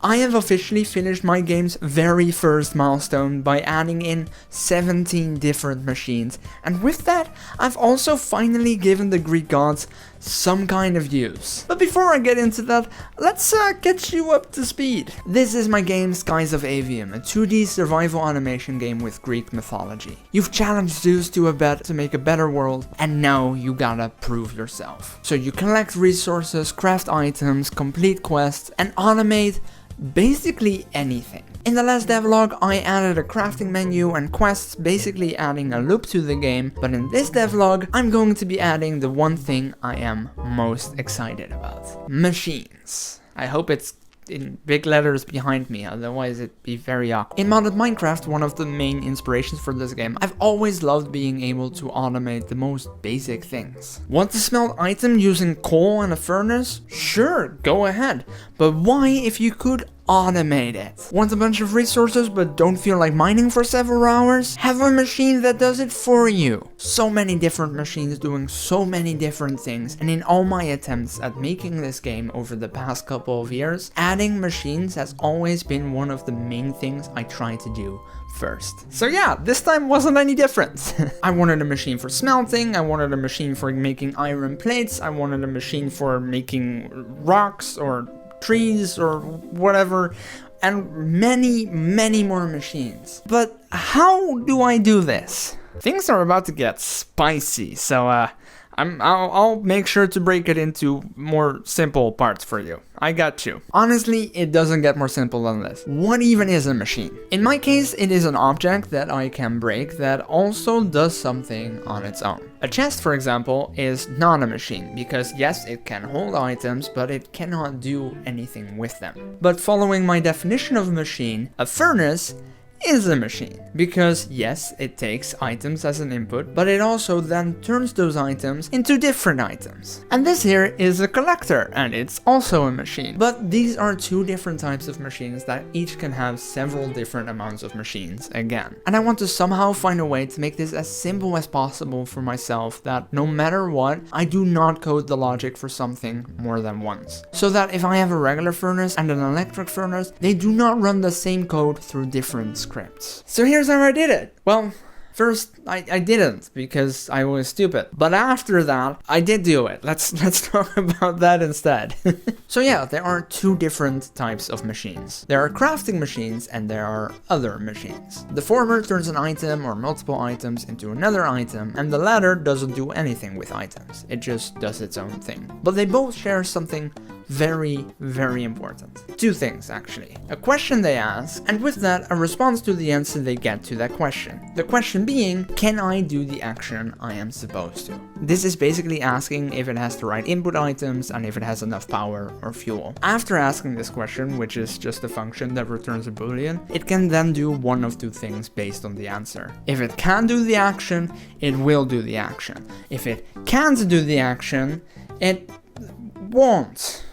I have officially finished my game's very first milestone by adding in 17 different machines, and with that, I've also finally given the Greek gods some kind of use. But before I get into that, let's get you up to speed. This is my game Skies of Aevium, a 2D survival animation game with Greek mythology. You've challenged Zeus to a bet to make a better world, and now you gotta prove yourself. So you collect resources, craft items, complete quests, and automate basically anything. In the last devlog, I added a crafting menu and quests, basically adding a loop to the game, but in this devlog, I'm going to be adding the one thing I am most excited about. Machines. I hope it's in big letters behind me, otherwise it'd be very awkward. In modded Minecraft, one of the main inspirations for this game, I've always loved being able to automate the most basic things. Want to smelt item using coal and a furnace? Sure, go ahead. But why if you could automate it? Want a bunch of resources but don't feel like mining for several hours? Have a machine that does it for you. So many different machines doing so many different things, and in all my attempts at making this game over the past couple of years, adding machines has always been one of the main things I try to do first. So yeah, this time wasn't any different. I wanted a machine for smelting, I wanted a machine for making iron plates, I wanted a machine for making rocks or trees or whatever, and many more machines. But how do I do this? Things are about to get spicy, so I'll make sure to break it into more simple parts for you. I got you. Honestly, it doesn't get more simple than this. What even is a machine? In my case, it is an object that I can break that also does something on its own. A chest, for example, is not a machine, because yes, it can hold items, but it cannot do anything with them. But following my definition of a machine, a furnace is a machine, because yes, it takes items as an input, but it also then turns those items into different items. And this here is a collector, and it's also a machine. But these are two different types of machines that each can have several different amounts of machines again. And I want to somehow find a way to make this as simple as possible for myself, that no matter what, I do not code the logic for something more than once. So that if I have a regular furnace and an electric furnace, they do not run the same code through different scripts. So here's how I did it. Well, first, I didn't, because I was stupid. But after that, I did do it. Let's talk about that instead. So yeah, there are two different types of machines. There are crafting machines and there are other machines. The former turns an item or multiple items into another item, and the latter doesn't do anything with items. It just does its own thing. But they both share something very important. Two things, actually. A question they ask, and with that, a response to the answer they get to that question. The question being, can I do the action I am supposed to? This is basically asking if it has the right input items and if it has enough power or fuel. After asking this question, which is just a function that returns a boolean, it can then do one of two things based on the answer. If it can do the action, it will do the action. If it can't do the action, it won't.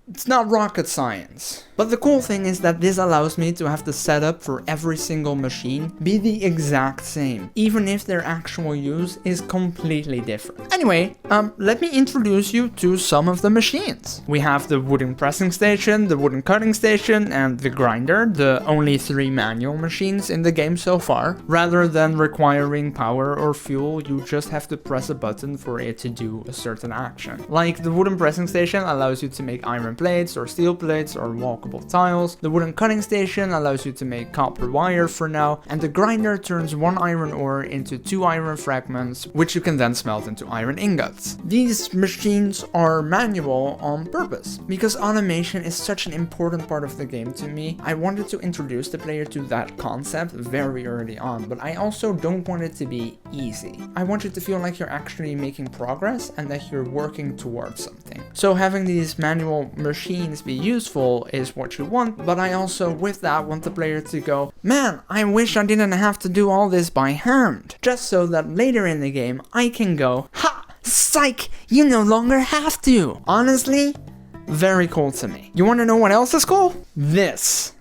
It's not rocket science. But the cool thing is that this allows me to have the setup for every single machine be the exact same, even if their actual use is completely different. Anyway, let me introduce you to some of the machines. We have the wooden pressing station, the wooden cutting station, and the grinder, the only 3 manual machines in the game so far. Rather than requiring power or fuel, you just have to press a button for it to do a certain action. Like the wooden pressing station allows you to make iron plates or steel plates or walkable tiles. The wooden cutting station allows you to make copper wire for now, and the grinder turns 1 iron ore into 2 iron fragments, which you can then smelt into iron ingots. These machines are manual on purpose, because automation is such an important part of the game to me. I wanted to introduce the player to that concept very early on, but I also don't want it to be easy. I want you to feel like you're actually making progress and that you're working towards something. So having these manual machines be useful is what you want, but I also, with that, want the player to go, man, I wish I didn't have to do all this by hand. Just so that later in the game, I can go, ha, psych, you no longer have to. Honestly, very cool to me. You want to know what else is cool? This.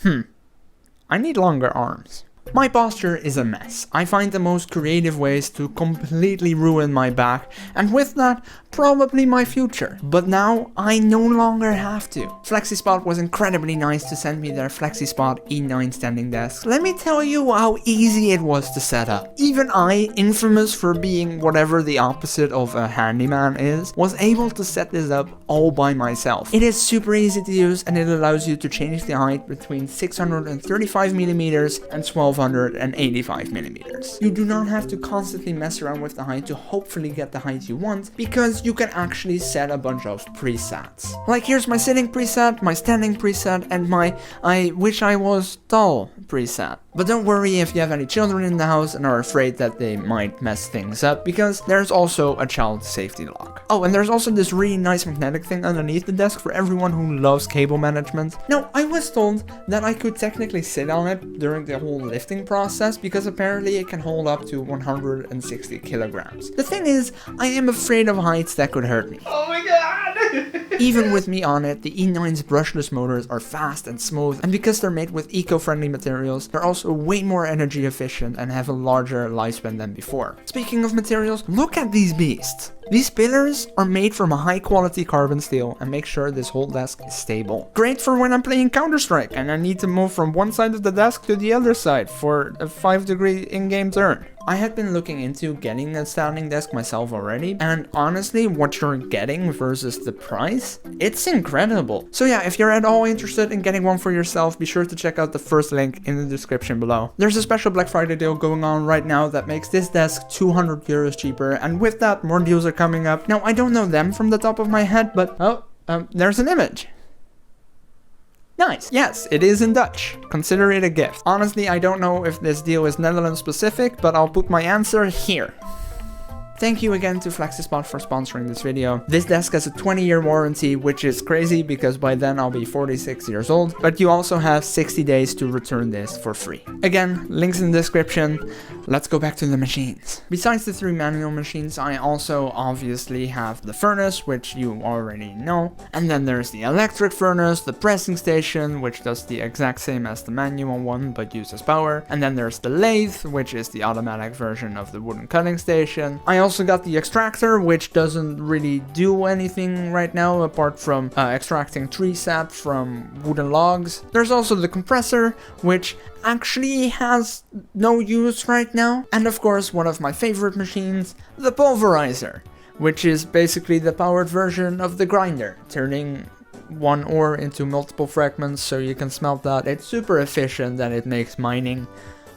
I need longer arms. My posture is a mess. I find the most creative ways to completely ruin my back, and with that, probably my future. But now, I no longer have to. FlexiSpot was incredibly nice to send me their FlexiSpot E9 standing desk. Let me tell you how easy it was to set up. Even I, infamous for being whatever the opposite of a handyman is, was able to set this up all by myself. It is super easy to use, and it allows you to change the height between 635mm and 1285mm. You do not have to constantly mess around with the height to hopefully get the height you want, because you can actually set a bunch of presets. Like, here's my sitting preset, my standing preset, and my I wish I was tall preset. But don't worry if you have any children in the house and are afraid that they might mess things up, because there's also a child safety lock. Oh, and there's also this really nice magnetic thing underneath the desk for everyone who loves cable management. Now, I was told that I could technically sit on it during the whole lifting process, because apparently it can hold up to 160 kilograms. The thing is, I am afraid of heights that could hurt me. Oh my god! Even with me on it, the E9's brushless motors are fast and smooth, and because they're made with eco-friendly materials, they're also way more energy efficient and have a larger lifespan than before. Speaking of materials, look at these beasts. These pillars are made from a high quality carbon steel and make sure this whole desk is stable. Great for when I'm playing Counter-Strike and I need to move from one side of the desk to the other side for a 5-degree in-game turn. I had been looking into getting a standing desk myself already, and honestly, what you're getting versus the price, it's incredible. So yeah, if you're at all interested in getting one for yourself, be sure to check out the first link in the description below. There's a special Black Friday deal going on right now that makes this desk 200 euros cheaper, and with that, more deals are coming up. Now, I don't know them from the top of my head, but there's an image. Nice. Yes, it is in Dutch. Consider it a gift. Honestly, I don't know if this deal is Netherlands specific, but I'll put my answer here. Thank you again to FlexiSpot for sponsoring this video. This desk has a 20-year warranty, which is crazy because by then I'll be 46 years old, but you also have 60 days to return this for free. Again, links in the description. Let's go back to the machines. Besides the 3 manual machines, I also obviously have the furnace, which you already know. And then there's the electric furnace, the pressing station, which does the exact same as the manual one, but uses power. And then there's the lathe, which is the automatic version of the wooden cutting station. I also got the extractor, which doesn't really do anything right now apart from extracting tree sap from wooden logs. There's also the compressor, which actually has no use right now. And of course, one of my favorite machines, the pulverizer, which is basically the powered version of the grinder, turning one ore into multiple fragments so you can smelt that. It's super efficient and it makes mining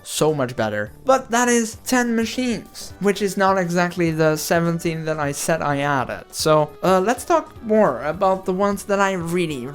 so much better. But that is 10 machines, which is not exactly the 17 that I said I added. So let's talk more about the ones that I really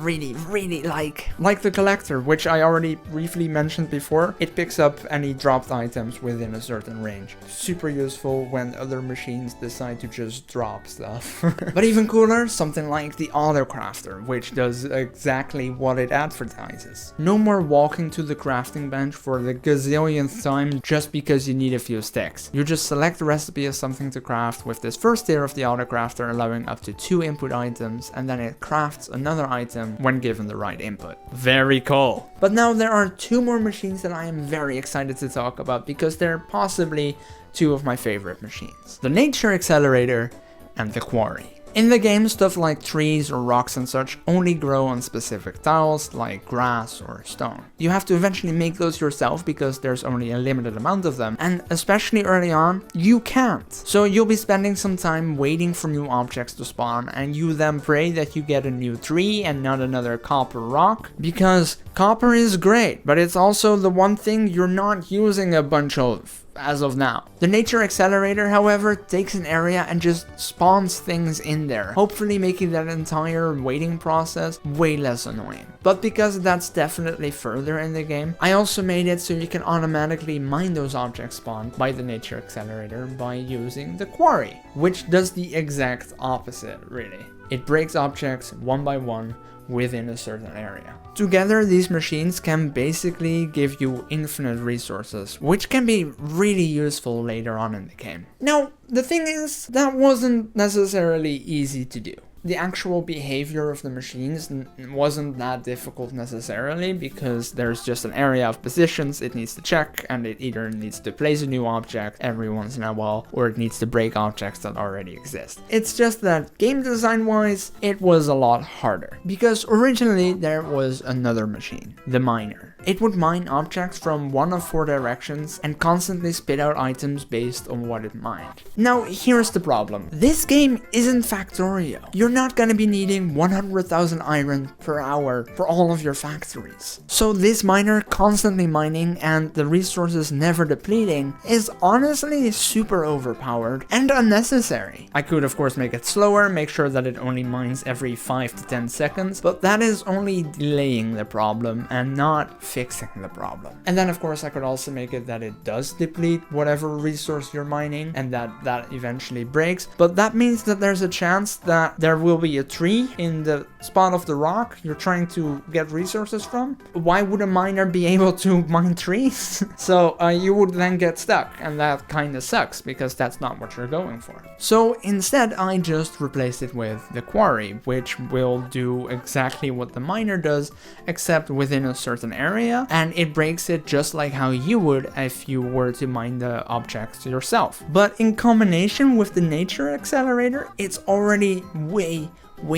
like. Like the collector, which I already briefly mentioned before. It picks up any dropped items within a certain range. Super useful when other machines decide to just drop stuff. But even cooler, something like the auto crafter, which does exactly what it advertises. No more walking to the crafting bench for the gazillionth time just because you need a few sticks. You just select the recipe of something to craft with this first tier of the auto crafter, allowing up to 2 input items, and then it crafts another item when given the right input. Very cool. But now there are 2 more machines that I am very excited to talk about because they're possibly 2 of my favorite machines. The Nature Accelerator and the Quarry. In the game, stuff like trees or rocks and such only grow on specific tiles like grass or stone. You have to eventually make those yourself because there's only a limited amount of them, and especially early on, you can't. So you'll be spending some time waiting for new objects to spawn, and you then pray that you get a new tree and not another copper rock, because copper is great, but it's also the one thing you're not using a bunch of as of now. The Nature Accelerator, however, takes an area and just spawns things in there, hopefully making that entire waiting process way less annoying. But because that's definitely further in the game, I also made it so you can automatically mine those objects spawned by the Nature Accelerator by using the Quarry, which does the exact opposite, really. It breaks objects one by one within a certain area. Together, these machines can basically give you infinite resources, which can be really useful later on in the game. Now, the thing is, that wasn't necessarily easy to do. The actual behavior of the machines wasn't that difficult necessarily, because there's just an area of positions it needs to check, and it either needs to place a new object every once in a while, or it needs to break objects that already exist. It's just that game design wise, it was a lot harder, because originally there was another machine, the miner. It would mine objects from one of 4 directions and constantly spit out items based on what it mined. Now, here's the problem. This game isn't Factorio. You're not gonna be needing 100,000 iron per hour for all of your factories. So this miner constantly mining and the resources never depleting is honestly super overpowered and unnecessary. I could of course make it slower, make sure that it only mines every 5 to 10 seconds, but that is only delaying the problem and not fixing the problem. And then of course I could also make it that it does deplete whatever resource you're mining and that eventually breaks, but that means that there's a chance that there will be a tree in the spot of the rock you're trying to get resources from. Why would a miner be able to mine trees? So you would then get stuck, and that kind of sucks because that's not what you're going for. So instead I just replaced it with the Quarry, which will do exactly what the miner does, except within a certain area, and it breaks it just like how you would if you were to mine the objects yourself. But in combination with the nature accelerator, it's already way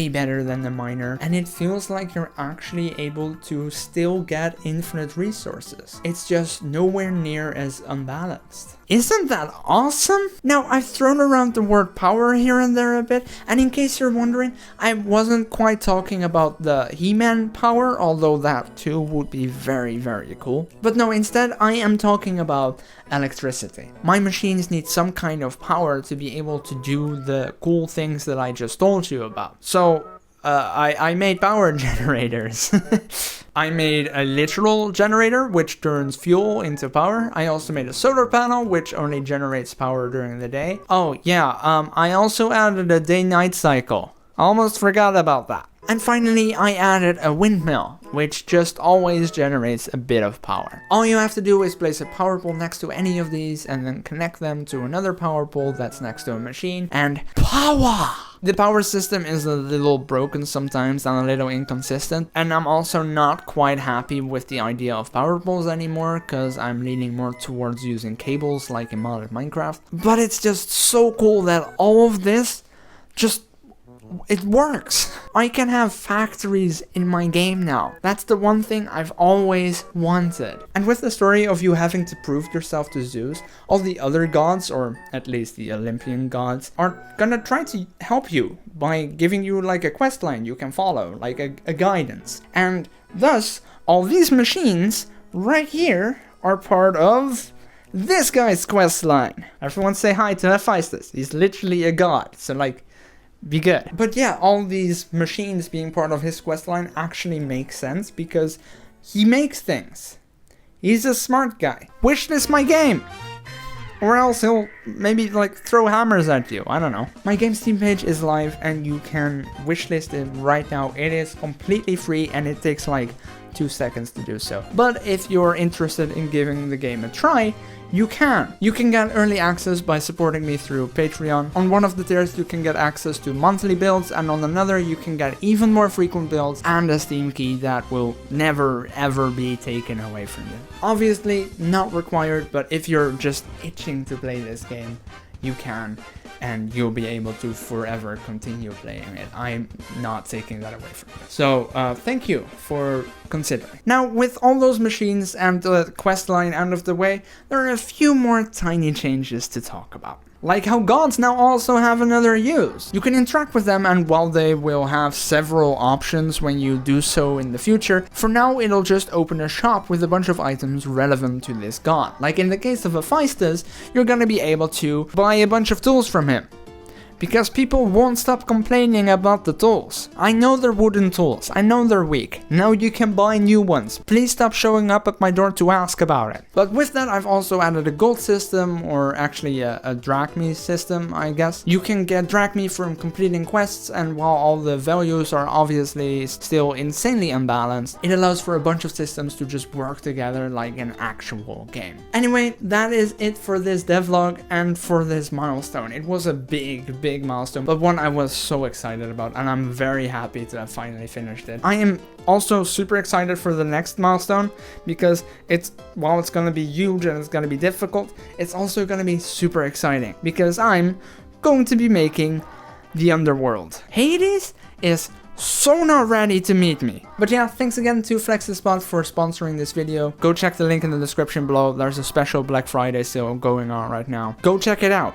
better than the miner, and it feels like you're actually able to still get infinite resources. It's just nowhere near as unbalanced. Isn't that awesome? Now, I've thrown around the word power here and there a bit, and in case you're wondering, I wasn't quite talking about the He-Man power, although that too would be very, very cool. But no, instead I am talking about electricity. My machines need some kind of power to be able to do the cool things that I just told you about. So, I made power generators. I made a literal generator, which turns fuel into power. I also made a solar panel, which only generates power during the day. Oh yeah, I also added a day-night cycle. Almost forgot about that. And finally, I added a windmill, which just always generates a bit of power. All you have to do is place a power pole next to any of these and then connect them to another power pole that's next to a machine, and power! The power system is a little broken sometimes and a little inconsistent, and I'm also not quite happy with the idea of power poles anymore, because I'm leaning more towards using cables like in modded Minecraft. But it's just so cool that all of this it works. I can have factories in my game now. That's the one thing I've always wanted. And with the story of you having to prove yourself to Zeus, all the other gods, or at least the Olympian gods, are gonna try to help you by giving you like a quest line you can follow, like a guidance. And thus, all these machines right here are part of this guy's quest line. Everyone say hi to Hephaestus. He's literally a god, so like, be good. But yeah, all these machines being part of his questline actually makes sense because he makes things. He's a smart guy. Wishlist my game! Or else he'll maybe like throw hammers at you, I don't know. My game Steam page is live and you can wishlist it right now. It is completely free and it takes like 2 seconds to do so. But if you're interested in giving the game a try, you can. You can get early access by supporting me through Patreon. On one of the tiers you can get access to monthly builds, and on another you can get even more frequent builds and a Steam key that will never ever be taken away from you. Obviously not required, but if you're just itching to play this game, you can, and you'll be able to forever continue playing it. I'm not taking that away from you. So thank you for considering. Now, with all those machines and the questline out of the way, there are a few more tiny changes to talk about. Like how gods now also have another use. You can interact with them, and while they will have several options when you do so in the future, for now it'll just open a shop with a bunch of items relevant to this god. Like in the case of Hephaestus, you're gonna be able to buy a bunch of tools from him. Because people won't stop complaining about the tools. I know they're wooden tools, I know they're weak. Now you can buy new ones. Please stop showing up at my door to ask about it. But with that I've also added a gold system, or actually a drachme system, I guess. You can get drachme from completing quests, and while all the values are obviously still insanely unbalanced, it allows for a bunch of systems to just work together like an actual game. Anyway, that is it for this devlog and for this milestone. It was a big big milestone, but one I was so excited about, and I'm very happy to have finally finished it. I am also super excited for the next milestone, because while it's gonna be huge and it's gonna be difficult, it's also gonna be super exciting, because I'm going to be making the Underworld. Hades is so not ready to meet me. But yeah, thanks again to FlexiSpot for sponsoring this video. Go check the link in the description below. There's a special Black Friday sale going on right now. Go check it out.